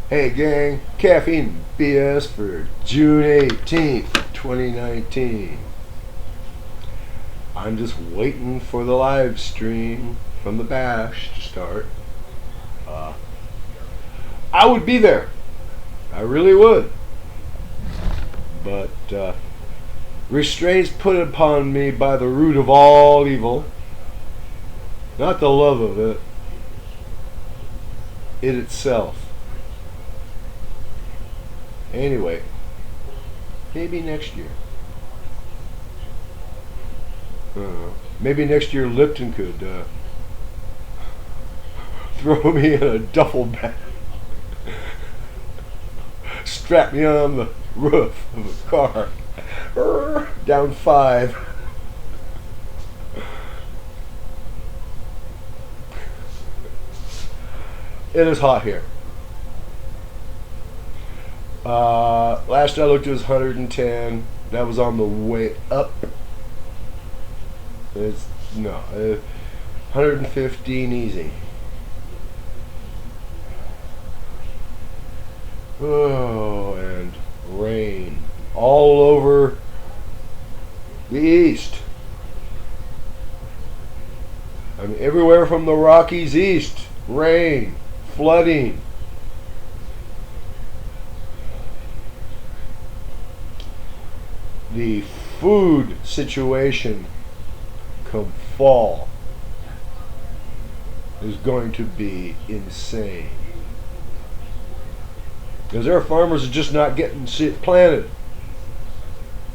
Hey gang, caffeine BS for June 18th, 2019. I'm just waiting for the live stream from the bash to start. Uh, I would be there. I really would. But restraints put upon me by the root of all evil, not the love of it, it itself. Anyway, maybe next year. Maybe next year Lipton could throw me in a duffel bag, strap me on the roof of a car, down 5. It is hot here. Last I looked, it was 110. That was on the way up. It's 115 easy. Oh, and rain all over the east. I mean, everywhere from the Rockies east, rain, flooding. The food situation come fall is going to be insane. Because there are farmers that are just not getting shit planted.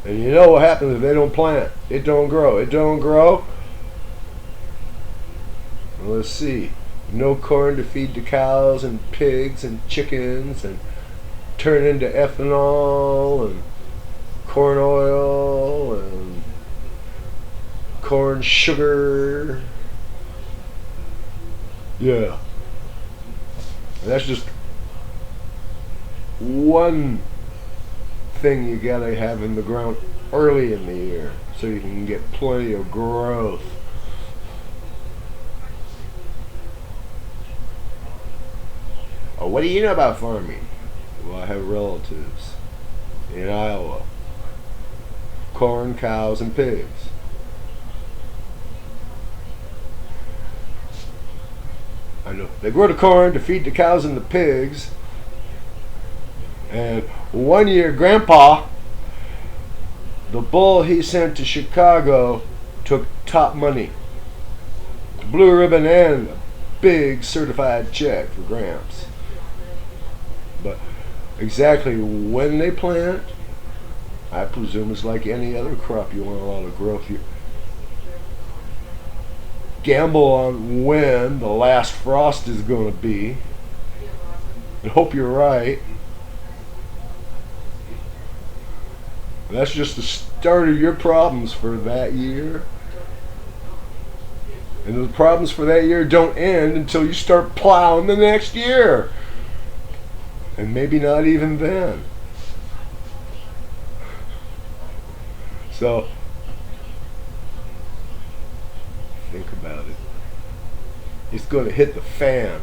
And you know what happens if they don't plant? It don't grow. It don't grow. Well, let's see. No corn to feed the cows and pigs and chickens and turn into ethanol and corn oil and corn sugar. Yeah. And that's just one thing you gotta have in the ground early in the year so you can get plenty of growth. Oh, what do you know about farming? Well, I have relatives in Iowa. Corn, cows, and pigs. I know. They grow the corn to feed the cows and the pigs. And one year, Grandpa, the bull he sent to Chicago, took top money. Blue ribbon and a big certified check for Gramps. But exactly when they plant, I presume it's like any other crop. You want a lot of growth. You gamble on when the last frost is going to be and hope you're right. That's just the start of your problems for that year. And the problems for that year don't end until you start plowing the next year. And maybe not even then. So, think about it. It's going to hit the fan